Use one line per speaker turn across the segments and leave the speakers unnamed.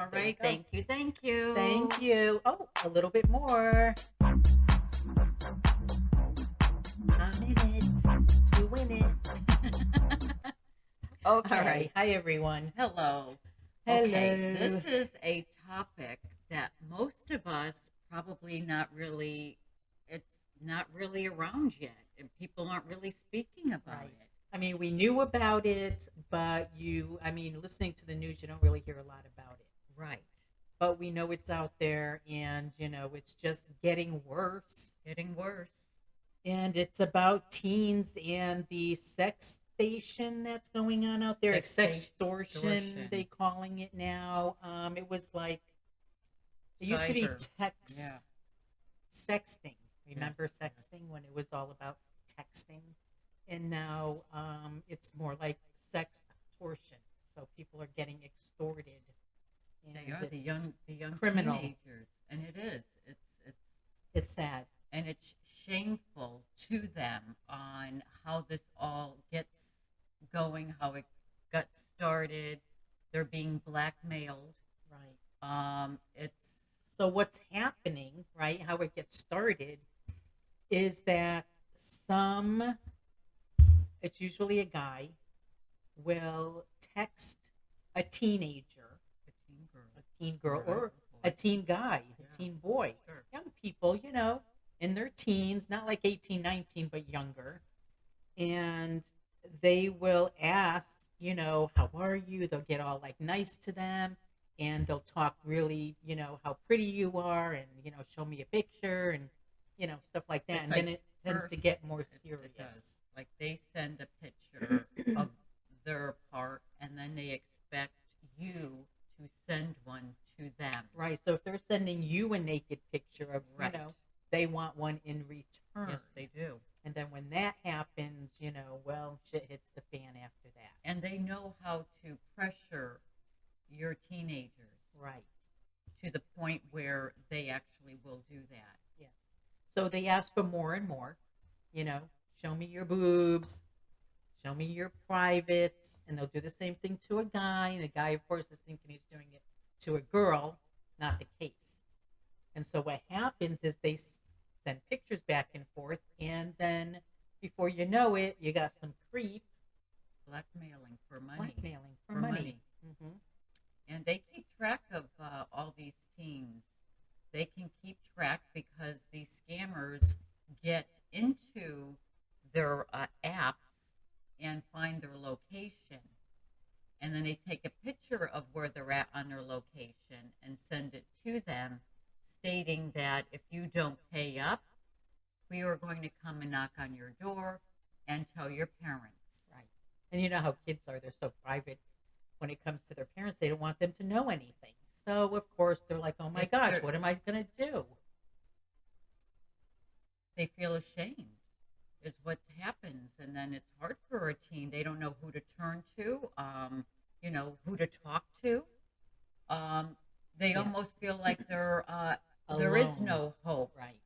All
There you
right.
go.
Thank you. Thank you.
Thank you. Oh, a little bit more. I'm in it. To win it. All right.
Okay.
Hi, everyone.
Hello. Okay.
Hello.
This is a topic that most of us probably not really, it's not really around yet, and people aren't really speaking about
Right.
it.
I mean, we knew about it, but listening to the news, you don't really hear a lot about it.
Right.
But we know it's out there, and, it's just getting worse.
Getting worse.
And it's about teens and the sex station that's going on out there. Sextortion, they
Extortion.
calling it now. It was like it used to be
Cyber. Yeah.
text sexting.
Yeah.
Remember sexting when it was all about texting? And now it's more like sextortion. So people are getting extorted,
They
and
are
it's
the young
criminal.
teenagers, and it is. It's
It's sad.
and it's shameful to them on how this all gets going, how it got started. They're being blackmailed.
Right.
It's
So what's happening, right? How it gets started is that some, it's usually a guy, will text a teenager,
a teen girl,
a teen girl,
right?
or a
Boy,
teen guy, a
yeah,
teen boy,
sure.
young people, in their teens, not like 18, 19, but younger. And they will ask, how are you? They'll get all like nice to them, and they'll talk really, how pretty you are, and, show me a picture, and, stuff like that.
It's
And then
like
it tends to
first,
get more
it does.
serious.
Like they send a picture of their part, and then they expect you to send one to them.
Right. So if they're sending you a naked picture of,
Right.
they want one in return.
Yes, they do.
And then when that happens, well, shit hits the fan after that.
And they know how to pressure your teenagers
Right.
to the point where they actually will do that.
Yes. So they ask for more and more, you know, show me your boobs, show me your privates. And they'll do the same thing to a guy. And the guy, of course, is thinking he's doing it to a girl, not the case. And so what happens is they send pictures back and forth. And then before you know it, you got some creep
Blackmailing for money.
blackmailing for money. Mm-hmm.
And they keep track of all these teens. They can keep track because these scammers get into their apps and find their location. And then they take a picture of where they're at on their location and send it to them, stating that if you don't pay up, we are going to come and knock on your door and tell your parents.
Right. And you know how kids are, they're so private when it comes to their parents, they don't want them to know anything. So, of course, they're like, oh my gosh, what am I going to do?
They feel ashamed, is what happens. And then it's hard for a teen. They don't know who to turn to, who to talk to. They
Yeah.
almost feel like there is no hope.
Right.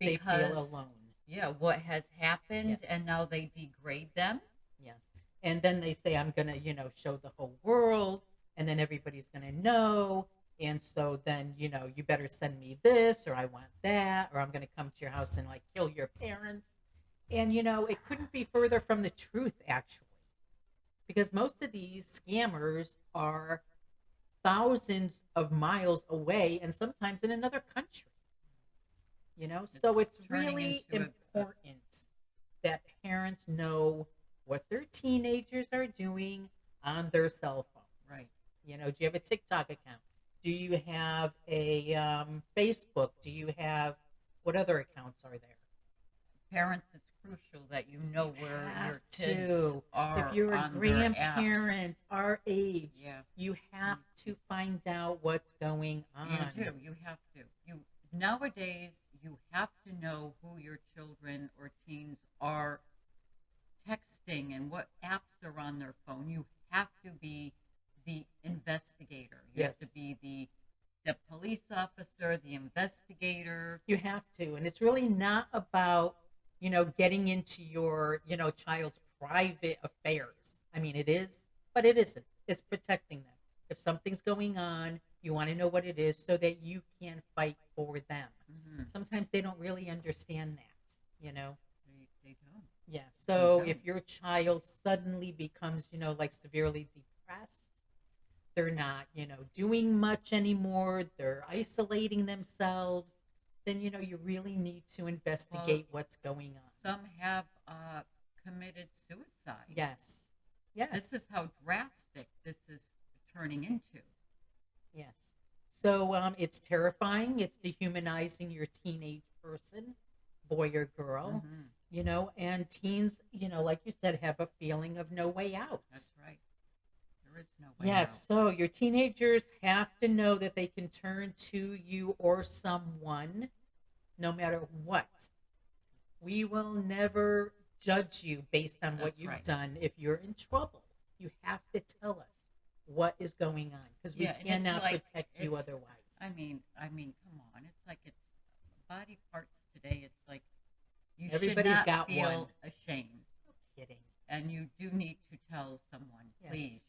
They
Because,
feel alone.
yeah, what has happened,
Yeah.
and now they degrade them.
Yes. And then they say, I'm going to, show the whole world, and then everybody's going to know. And so then, you better send me this, or I want that, or I'm going to come to your house and like kill your parents. And, it couldn't be further from the truth, actually, because most of these scammers are thousands of miles away and sometimes in another country, so it's really important that parents know what their teenagers are doing on their cell phones.
Right.
Do you have a TikTok account? Do you have a Facebook? Do you have, what other accounts are there?
Parents, it's crucial that you know
You
where
have
your kids
to.
are.
If you're a
on their apps.
grandparent our age,
Yeah.
you have to find out what's going on.
You do. You have to. Nowadays you have to know who your children or teens are texting and what apps are on their phone. You have to be the investigator. You have to
Yes.
be the police officer, the investigator.
You have to. And it's really not about, getting into your, child's private affairs. I mean, it is, but it isn't. It's protecting them. If something's going on, You want to know what it is so that you can fight for them.
Hmm.
Sometimes they don't really understand that.
They don't.
Yeah.
They
So
don't.
if your child suddenly becomes, like severely depressed, they're not, doing much anymore, they're isolating themselves, then, you really need to
Well,
investigate what's going on.
some have committed suicide.
Yes.
This is
Yes.
how drastic this is turning into.
Yes. So it's terrifying. It's dehumanizing your teenage person, boy or girl,
Hmm.
and teens, like you said, have a feeling of no way out.
That's right. There is no way out.
Yes. So your teenagers have to know that they can turn to you or someone no matter what. We will never judge you based on what
That's
you've
right.
done. If you're in trouble, you have to tell us what is going on because we
Yeah, and it's
cannot
like
protect you
it's.
otherwise.
I mean, come on. It's like it's body parts today. It's like you should
Everybody's
not
got
feel
one.
ashamed,
No kidding.
and you do need to tell someone.
Yes.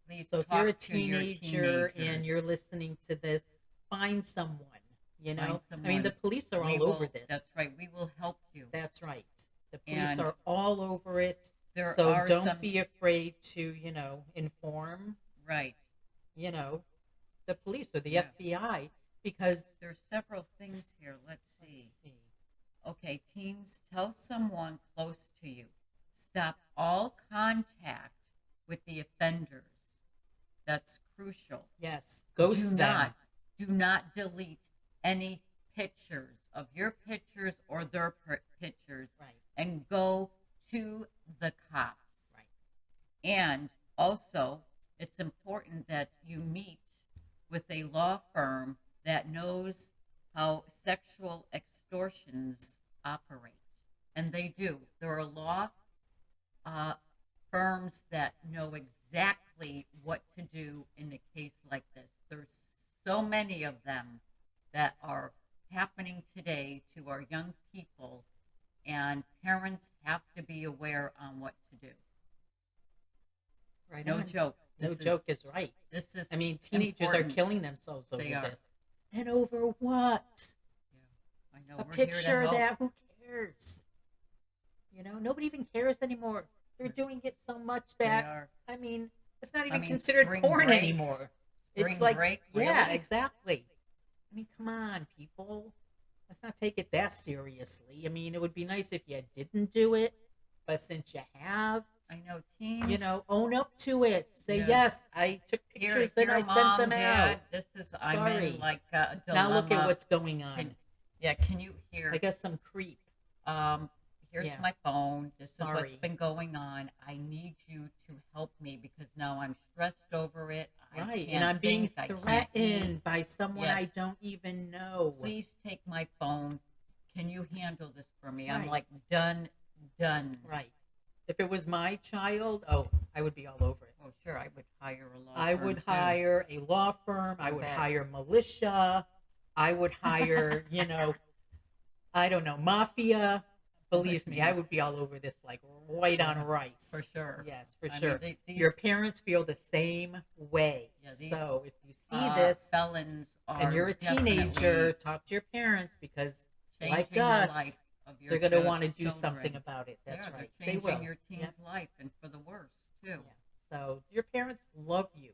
Please
So if you're a
talk to your
teenager and you're
teenagers.
listening to this, find someone.
Find
I mean, the
someone.
police are
We
all over
will.
this.
That's right. We will help you.
That's right. The police
And
are all over it.
there
So
are
don't
some.
be afraid to, inform,
Right.
you know, the police or the
Yeah.
FBI because
There's several things here. Let's see.
let's see.
Okay, teens, tell someone close to you. Stop all contact with the offenders. That's crucial.
Yes, ghost
Do
them.
not, do not delete any pictures of your pictures or their pictures
Right.
and go to the cops.
Right.
And also, it's important that you meet with a law firm that knows how sexual extortions operate. And they do. There are law uh, firms that know exactly what to do in a case like this. There's so many of them that are happening today to our young people, and parents have to be aware on what to do.
Right
No
on.
joke.
No joke is right.
This is
I mean, teenagers
important.
are killing themselves over
They are.
this. And over what?
Yeah, I know.
A
We're here to
picture
help.
that who cares? Nobody even cares anymore. They're doing it so much
They
that
are.
I mean, it's not
I
even
mean,
considered
spring
porn
break.
anymore. It's
Spring
like,
break,
yeah,
really?
exactly. I mean, come on, people. Let's not take it that seriously. I mean, it would be nice if you didn't do it, but since you have,
I know teens.
own up to it. Say,
Yeah.
yes, I took pictures and
Here,
I sent
mom,
them
dad.
out.
This is. I'm
Sorry.
in like a
Now look at
dilemma.
what's going on.
Can you hear?
I guess some creep.
Here's
Yeah.
my phone. This is what's
Sorry.
been going on. I need you to help me because now I'm stressed over it. I
Right.
can't
And I'm being
think, I can't
threatened
eat.
by someone I
Yes.
don't even know.
Please take my phone. Can you handle this for me? I'm
Right.
like done.
Right. If it was my child, I would be all over it.
Oh, sure. I would hire a law
I
firm
would
too.
hire a law firm. I would
bet.
hire militia. I would hire, I don't know, mafia. Believe me, I would be all over this like white on rice.
For sure.
Yes, for
I
sure.
mean,
Your parents feel the same way.
Yeah, these,
so if you see this
felons are
and you're a teenager, talk to your parents because, like
changing the
us,
life of your
they're going to want to do
children.
something about it. That's
Yeah,
right.
They're
They
changing
will.
your teen's life, and for the worse too.
Yeah. So your parents love you.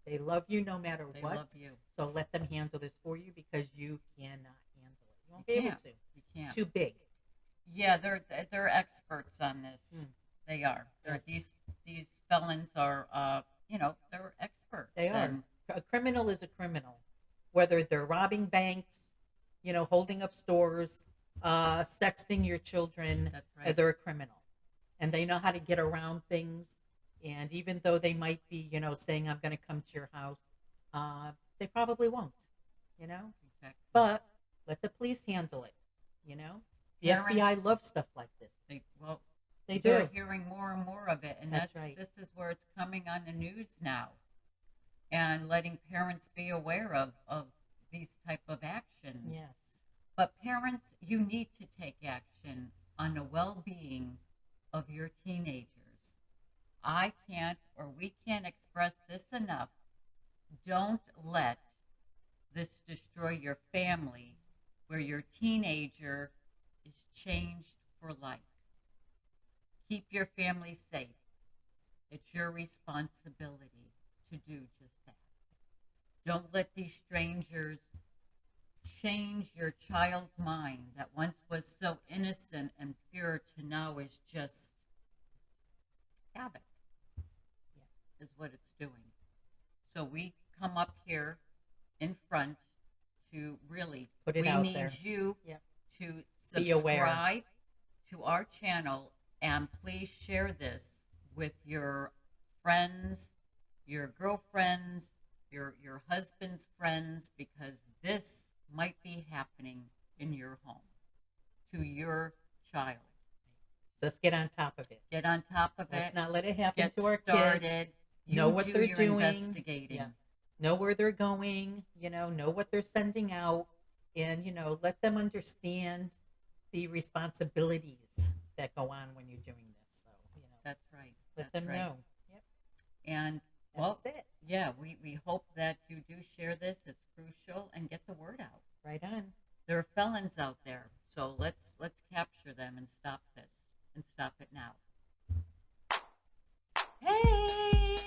They love you no matter
They
what.
love you.
So let them handle this for you because you cannot handle it. You won't
You
be able
can't.
to.
You can't.
It's too big.
Yeah, they're experts on this.
Mm.
They are.
Yes.
These felons are they're experts.
They are.
And
A criminal is a criminal, whether they're robbing banks, holding up stores, sexting your children.
that's right.
They're a criminal, and they know how to get around things. And even though they might be, saying I'm going to come to your house, they probably won't.
Exactly.
But let the police handle it. The FBI
Parents-
loves stuff like this. They
They're
do.
hearing more and more of it, and
That's right.
this is where it's coming on the news now, and letting parents be aware of these type of actions.
Yes.
But parents, you need to take action on the well-being of your teenagers. I can't, or we can't express this enough. Don't let this destroy your family, where your teenager is changed for life. Keep your family safe. It's your responsibility to do just that. Don't let these strangers change your child's mind that once was so innocent and pure to now is just havoc, is what it's doing. So we come up here in front to really,
Put it
we
out
need
there.
you
Yep.
to
Be aware.
subscribe to our channel, and please share this with your friends, your girlfriends, your husband's friends, because this might be happening in your home to your child.
So let's get on top of it.
Get on top of
Let's
it.
not let it happen
Get
to our
started.
kids.
You
Know what
do
they're
your
doing.
investigating.
Yeah. Know where they're going, know what they're sending out, and, let them understand the responsibilities that go on when you're doing this. So,
That's right.
let
That's
them
right.
know. Yep.
And well,
That's it.
yeah, we hope that you do share this. It's crucial, and get the word out.
Right on.
There are felons out there, so let's capture them and stop this, and stop it now. Hey!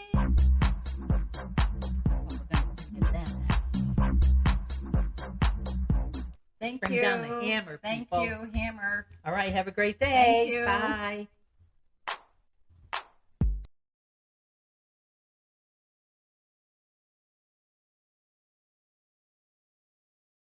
Thank
Bring
you.
down the hammer,
Thank
people.
you, hammer.
All right. Have a great day.
Thank you.
Bye.